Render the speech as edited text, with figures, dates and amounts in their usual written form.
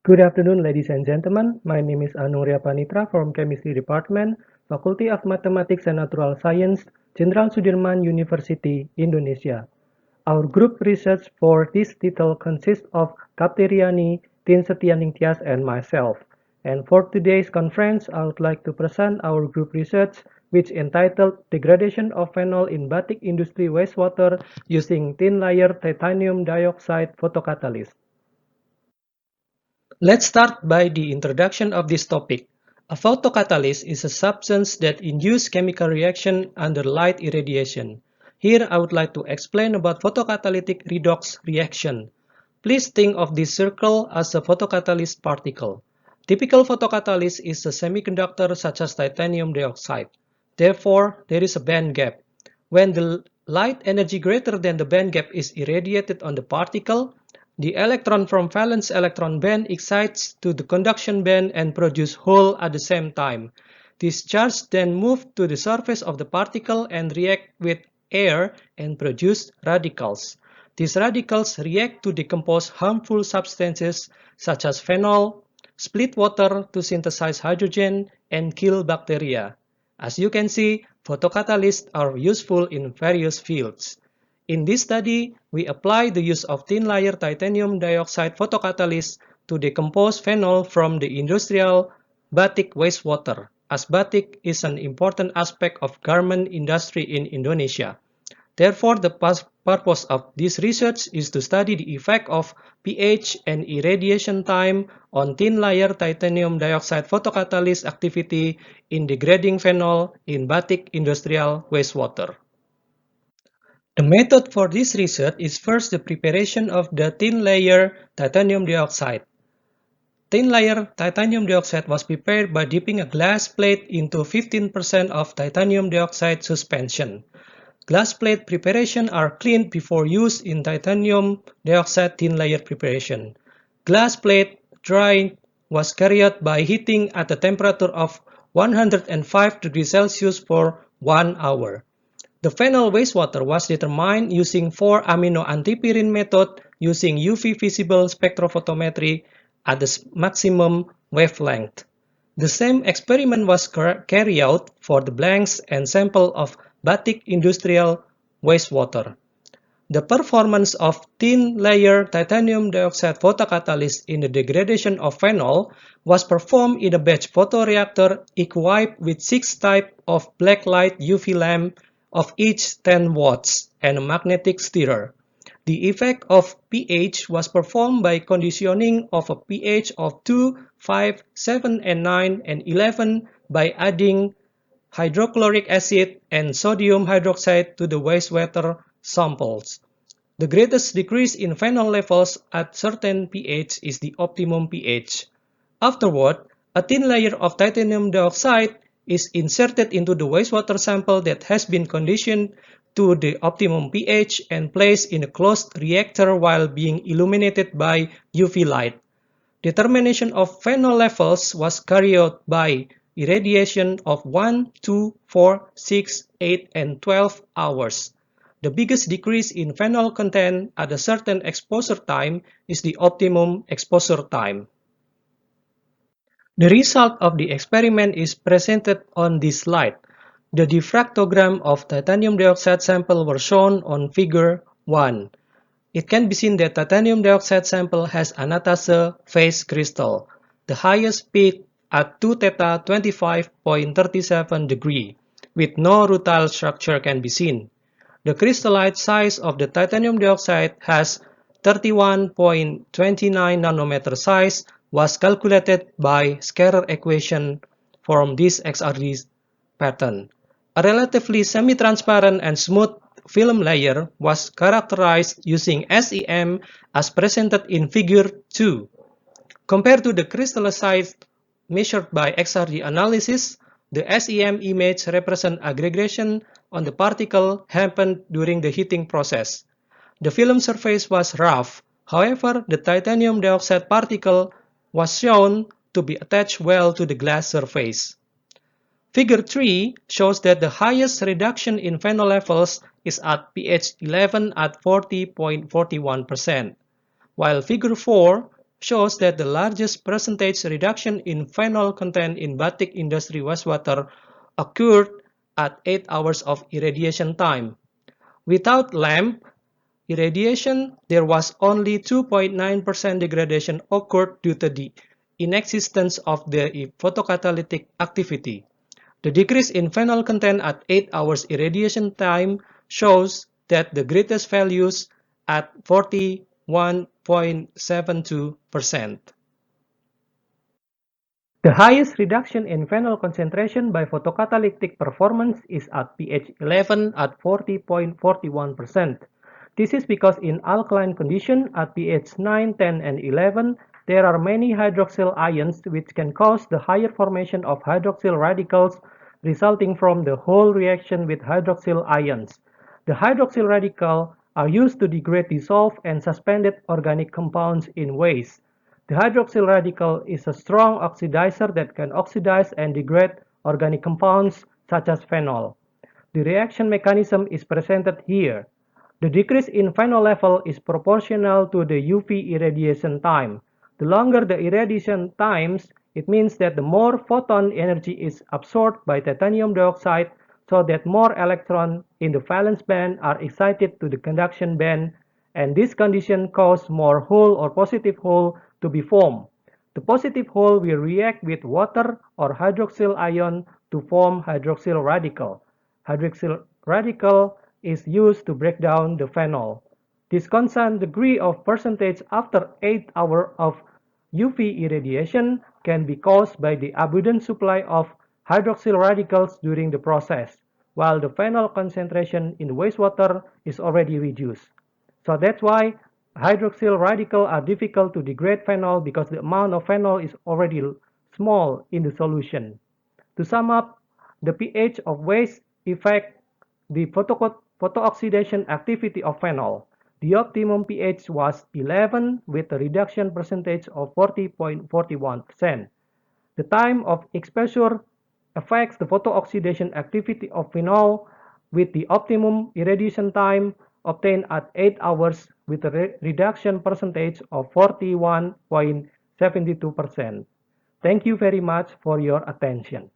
Good afternoon, ladies and gentlemen. My name is Anuria Panitra from Chemistry Department, Faculty of Mathematics and Natural Science, Jenderal Sudirman University, Indonesia. Our group research for this title consists of Kapteriani, Tin Setianingtyas, and myself. And for today's conference, I would like to present our group research, which entitled Degradation of Phenol in Batik Industry Wastewater Using Thin Layer Titanium Dioxide Photocatalyst. Let's start by the introduction of this topic. A photocatalyst is a substance that induces chemical reaction under light irradiation. Here I would like to explain about photocatalytic redox reaction. Please think of this circle as a photocatalyst particle. Typical photocatalyst is a semiconductor such as titanium dioxide. Therefore, there is a band gap. When the light energy greater than the band gap is irradiated on the particle, the electron from valence electron band excites to the conduction band and produce hole at the same time. This charge then moves to the surface of the particle and react with air and produce radicals. These radicals react to decompose harmful substances such as phenol, split water to synthesize hydrogen, and kill bacteria. As you can see, photocatalysts are useful in various fields. In this study, we apply the use of thin layer titanium dioxide photocatalyst to decompose phenol from the industrial batik wastewater, as batik is an important aspect of garment industry in Indonesia. Therefore, the purpose of this research is to study the effect of pH and irradiation time on thin layer titanium dioxide photocatalyst activity in degrading phenol in batik industrial wastewater. The method for this research is first the preparation of the thin layer titanium dioxide. Thin layer titanium dioxide was prepared by dipping a glass plate into 15% of titanium dioxide suspension. Glass plate preparation are cleaned before use in titanium dioxide thin layer preparation. Glass plate drying was carried out by heating at a temperature of 105 degrees Celsius for 1 hour. The phenol wastewater was determined using 4-amino antipyrine method using UV visible spectrophotometry at the maximum wavelength. The same experiment was carried out for the blanks and sample of batik industrial wastewater. The performance of thin layer titanium dioxide photocatalyst in the degradation of phenol was performed in a batch photoreactor equipped with 6 types of blacklight UV lamp of each 10 watts and a magnetic stirrer. The effect of pH was performed by conditioning of a pH of 2, 5, 7, and 9, and 11 by adding hydrochloric acid and sodium hydroxide to the wastewater samples. The greatest decrease in phenol levels at certain pH is the optimum pH. Afterward, a thin layer of titanium dioxide is inserted into the wastewater sample that has been conditioned to the optimum pH and placed in a closed reactor while being illuminated by UV light. Determination of phenol levels was carried out by irradiation of 1, 2, 4, 6, 8, and 12 hours. The biggest decrease in phenol content at a certain exposure time is the optimum exposure time. The result of the experiment is presented on this slide. The diffractogram of titanium dioxide sample were shown on figure 1. It can be seen that titanium dioxide sample has anatase phase crystal. The highest peak at 2 theta 25.37 degree, with no rutile structure can be seen. The crystallite size of the titanium dioxide has 31.29 nanometer size was calculated by scalar equation from this XRD pattern. A relatively semi-transparent and smooth film layer was characterized using SEM as presented in figure 2. Compared to the crystal size measured by XRD analysis, the SEM image represents aggregation on the particle happened during the heating process. The film surface was rough. However, the titanium dioxide particle was shown to be attached well to the glass surface. Figure 3 shows that the highest reduction in phenol levels is at pH 11 at 40.41%, while Figure 4 shows that the largest percentage reduction in phenol content in batik industry wastewater occurred at 8 hours of irradiation time. Without LAMP irradiation, there was only 2.9% degradation occurred due to the inexistence of the photocatalytic activity. The decrease in phenol content at 8 hours irradiation time shows that the greatest values at 41.72%. The highest reduction in phenol concentration by photocatalytic performance is at pH 11 at 40.41%. This is because in alkaline condition at pH 9, 10, and 11, there are many hydroxyl ions which can cause the higher formation of hydroxyl radicals resulting from the whole reaction with hydroxyl ions. The hydroxyl radicals are used to degrade dissolved and suspended organic compounds in waste. The hydroxyl radical is a strong oxidizer that can oxidize and degrade organic compounds such as phenol. The reaction mechanism is presented here. The decrease in phenol level is proportional to the UV irradiation time. The longer the irradiation times, it means that the more photon energy is absorbed by titanium dioxide so that more electrons in the valence band are excited to the conduction band, and this condition causes more hole or positive hole to be formed. The positive hole will react with water or hydroxyl ion to form hydroxyl radical. Hydroxyl radical is used to break down the phenol. This constant degree of percentage after 8 hours of UV irradiation can be caused by the abundant supply of hydroxyl radicals during the process, while the phenol concentration in wastewater is already reduced. So that's why hydroxyl radicals are difficult to degrade phenol because the amount of phenol is already small in the solution. To sum up, the pH of waste affects the photooxidation activity of phenol. The optimum pH was 11 with a reduction percentage of 40.41%. The time of exposure affects the photooxidation activity of phenol with the optimum irradiation time obtained at 8 hours with a reduction percentage of 41.72%. Thank you very much for your attention.